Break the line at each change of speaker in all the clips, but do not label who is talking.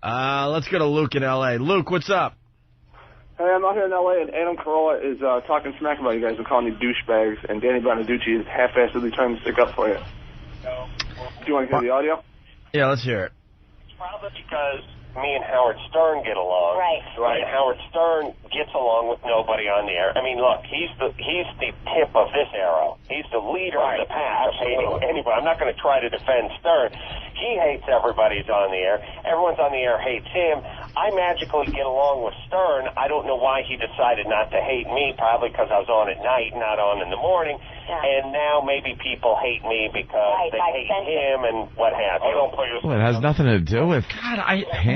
Let's go to Luke in L.A. Luke, what's up?
Hey, I'm out here in L.A., and Adam Carolla is talking smack about you guys and calling you douchebags, and Danny Bonaducci is half-assedly trying to stick up for you. Do you want to hear the audio?
Yeah, let's hear it.
It's probably because me and Howard Stern get along.
Right.
And Howard Stern gets along with nobody on the air. I mean, look, he's the tip of this arrow. He's the leader of the pack of hating anybody. I'm not going to try to defend Stern. He hates everybody who's on the air. Everyone's on the air hates him. I magically get along with Stern. I don't know why he decided not to hate me, probably because I was on at night, not on in the morning. Yeah. And now maybe people hate me because they hate him and what have you.
Well, it has nothing to do with...
God,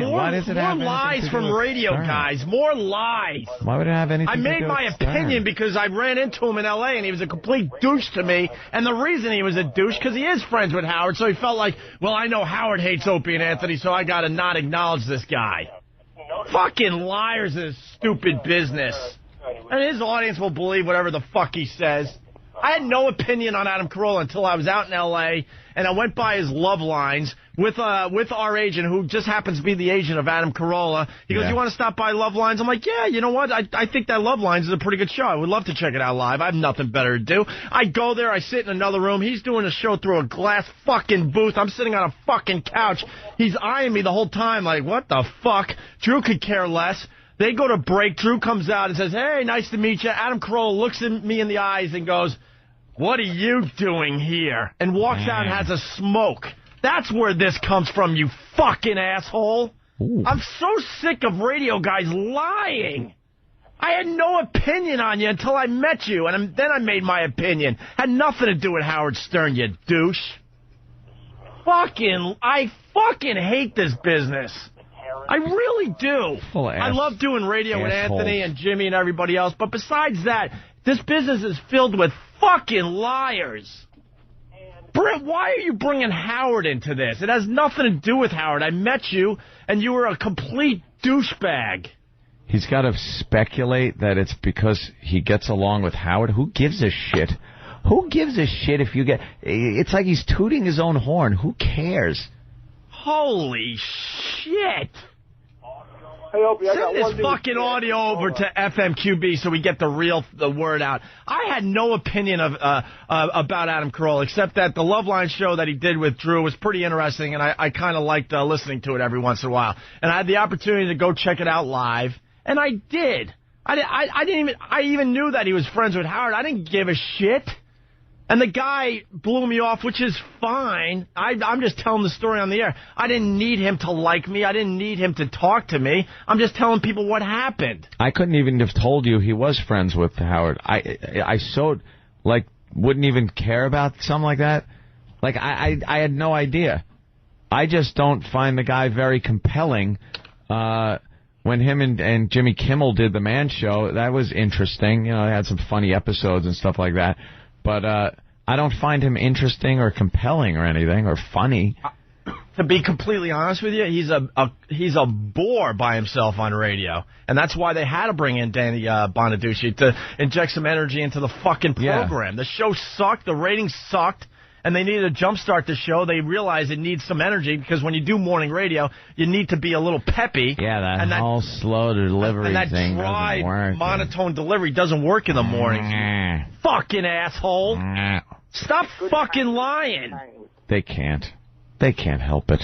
more lies from radio guys. More lies.
Why would it have anything to do with
I made my opinion because I ran into him in L.A. and he was a complete douche to me. And the reason he was a douche, because he is friends with Howard, so he felt like, well, I know Howard hates Opie and Anthony, so I got to not acknowledge this guy. Fucking liars is stupid business. And his audience will believe whatever the fuck he says. I had no opinion on Adam Carolla until I was out in L.A., and I went by his Lovelines with our agent, who just happens to be the agent of Adam Carolla. He goes, you want to stop by Lovelines? I'm like, yeah, you know what? I think that Lovelines is a pretty good show. I would love to check it out live. I have nothing better to do. I go there. I sit in another room. He's doing a show through a glass fucking booth. I'm sitting on a fucking couch. He's eyeing me the whole time like, what the fuck? Drew could care less. They go to break. Drew comes out and says, hey, nice to meet you. Adam Carolla looks at me in the eyes and goes, what are you doing here? And walks out and has a smoke. That's where this comes from, you fucking asshole. Ooh. I'm so sick of radio guys lying. I had no opinion on you until I met you, and then I made my opinion. Had nothing to do with Howard Stern, you douche. I fucking hate this business. I really do. I love doing radio with Anthony and Jimmy and everybody else, but besides that, this business is filled with fucking liars. Brent, why are you bringing Howard into this? It has nothing to do with Howard. I met you, and you were a complete douchebag.
He's got to speculate that it's because he gets along with Howard. Who gives a shit? Who gives a shit if you get... It's like he's tooting his own horn. Who cares?
Holy shit.
Hey, Opie,
send this fucking audio over to FMQB so we get the word out. I had no opinion about Adam Carolla, except that the Loveline show that he did with Drew was pretty interesting, and I kind of liked listening to it every once in a while. And I had the opportunity to go check it out live, and I did. I even knew that he was friends with Howard. I didn't give a shit. And the guy blew me off, which is fine. I'm just telling the story on the air. I didn't need him to like me. I didn't need him to talk to me. I'm just telling people what happened.
I couldn't even have told you he was friends with Howard. I wouldn't even care about something like that. Like, I had no idea. I just don't find the guy very compelling. When him and Jimmy Kimmel did the Man Show, that was interesting. You know, they had some funny episodes and stuff like that. But I don't find him interesting or compelling or anything or funny.
To be completely honest with you, he's a bore by himself on radio, and that's why they had to bring in Danny Bonaducci to inject some energy into the fucking program. Yeah. The show sucked, the ratings sucked, and they needed to jumpstart the show. They realized it needs some energy because when you do morning radio, you need to be a little peppy.
Yeah, that whole slow delivery thing
dry,
doesn't work.
Monotone delivery doesn't work in the mornings. Fucking asshole. Stop fucking lying.
They can't. They can't help it.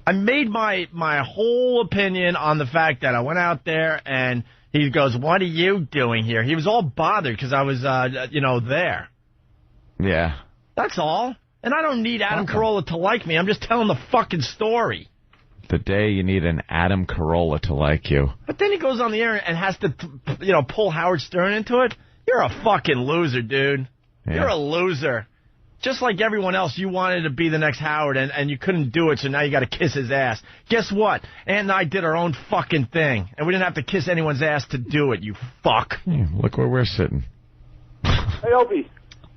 I made my whole opinion on the fact that I went out there and he goes, what are you doing here? He was all bothered because I was, there.
Yeah.
That's all. And I don't need Adam Carolla to like me. I'm just telling the fucking story.
The day you need an Adam Carolla to like you.
But then he goes on the air and has to, pull Howard Stern into it. You're a fucking loser, dude. Yeah. You're a loser. Just like everyone else, you wanted to be the next Howard, and you couldn't do it, so now you got to kiss his ass. Guess what? Ann and I did our own fucking thing, and we didn't have to kiss anyone's ass to do it, you fuck.
Yeah, look where we're sitting.
Hey, Opie.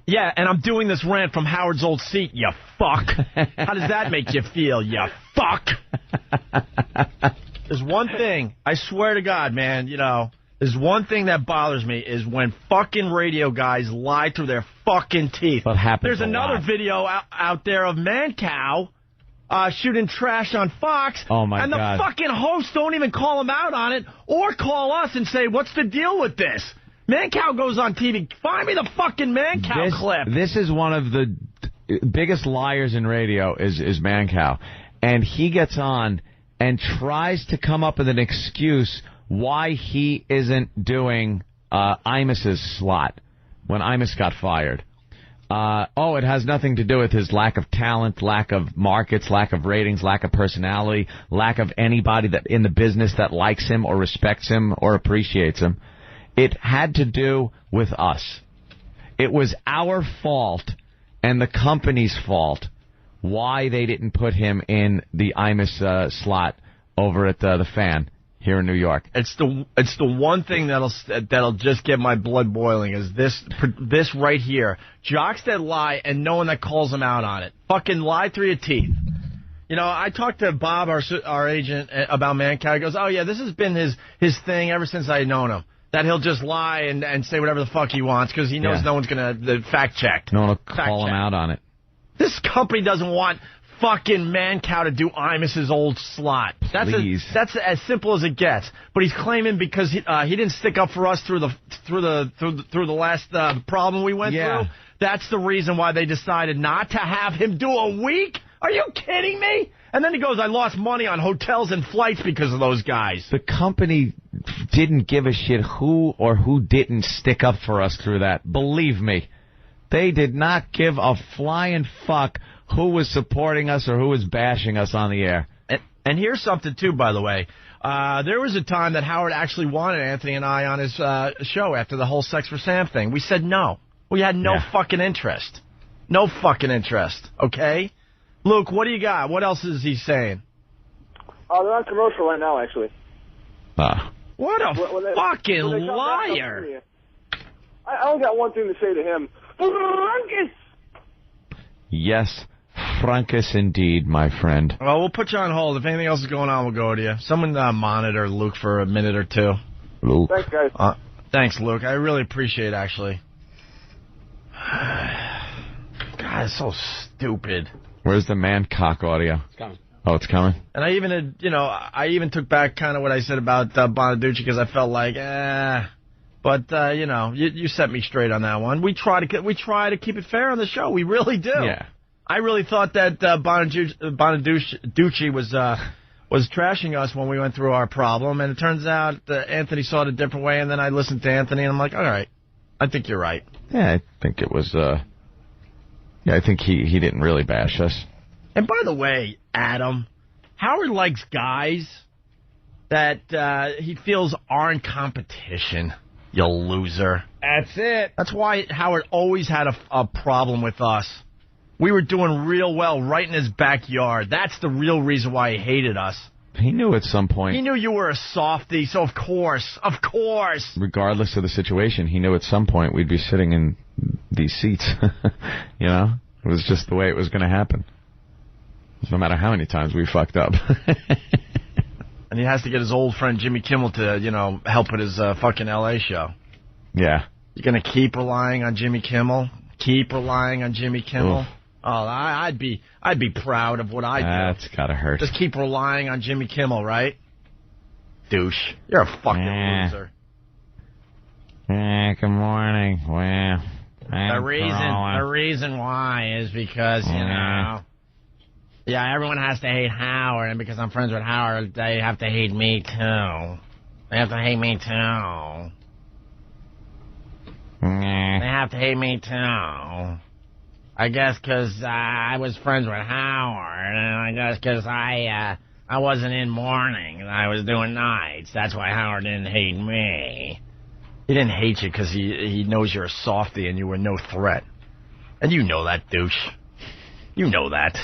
Yeah, and I'm doing this rant from Howard's old seat, you fuck. How does that make you feel, you fuck? There's one thing, I swear to God, man, there's one thing that bothers me is when fucking radio guys lie through their fucking teeth.
What happens?
There's another video out there of Mancow shooting trash on Fox.
Oh, my
and
God.
And the fucking hosts don't even call him out on it or call us and say, what's the deal with this? Mancow goes on TV. Find me the fucking Mancow clip.
This is one of the biggest liars in radio is Mancow. And he gets on and tries to come up with an excuse why he isn't doing Imus's slot when Imus got fired. It has nothing to do with his lack of talent, lack of markets, lack of ratings, lack of personality, lack of anybody that in the business that likes him or respects him or appreciates him. It had to do with us. It was our fault and the company's fault why they didn't put him in the Imus slot over at the Fan here in New York.
It's the one thing that'll just get my blood boiling is this right here. Jocks that lie and no one that calls them out on it. Fucking lie through your teeth. You know, I talked to Bob, our agent, about Mancow. He goes, oh, yeah, this has been his thing ever since I've known him. That he'll just lie and say whatever the fuck he wants because he knows no one's going to fact check.
No one will call him out on it.
This company doesn't want fucking Mancow to do Imus's old slot.
Please.
That's as simple as it gets. But he's claiming because he didn't stick up for us through the last problem we went through. That's the reason why they decided not to have him do a week. Are you kidding me? And then he goes, I lost money on hotels and flights because of those guys.
The company didn't give a shit who or who didn't stick up for us through that. Believe me. They did not give a flying fuck who was supporting us or who was bashing us on the air.
And here's something, too, by the way. There was a time that Howard actually wanted Anthony and I on his show after the whole Sex for Sam thing. We said no. We had no fucking interest. No fucking interest, okay? Luke, what do you got? What else is he saying?
They're on commercial right now, actually.
What a fucking liar.
I only got one thing to say to him. Frankus!
Yes, Frankus indeed, my friend.
Well, we'll put you on hold. If anything else is going on, we'll go to you. Someone monitor Luke for a minute or two.
Luke.
Thanks, guys.
Thanks, Luke. I really appreciate it, actually. God, it's so stupid.
Where's the Mancock audio?
It's coming.
Oh, it's coming?
And I even took back kind of what I said about Bonaduce because I felt like, But, you set me straight on that one. We try to keep it fair on the show. We really do.
Yeah.
I really thought that Bonaduce was trashing us when we went through our problem, and it turns out Anthony saw it a different way, and then I listened to Anthony, and I'm like, all right, I think you're right.
Yeah, I think it was, I think he didn't really bash us.
And by the way, Adam, Howard likes guys that he feels aren't competition. You loser.
That's it.
That's why Howard always had a problem with us. We were doing real well right in his backyard. That's the real reason why he hated us.
He knew at some point.
He knew you were a softie, so of course.
Regardless of the situation, he knew at some point we'd be sitting in these seats. You know? It was just the way it was going to happen. No matter how many times we fucked up.
And he has to get his old friend Jimmy Kimmel to, help with his fucking L.A. show.
Yeah.
You're going to keep relying on Jimmy Kimmel? Keep relying on Jimmy Kimmel? Oof. Oh, I'd be proud of what I do.
That's gotta hurt.
Just keep relying on Jimmy Kimmel, right? Douche. You're a fucking loser.
Good morning. Well,
the reason why is because, everyone has to hate Howard, and because I'm friends with Howard, they have to hate me, too. They have to hate me, too. They have to hate me, too. I guess because I was friends with Howard, and I guess because I wasn't in morning, I was doing nights. That's why Howard didn't hate me. He didn't hate you because he knows you're a softie and you were no threat. And you know that, douche. You know that.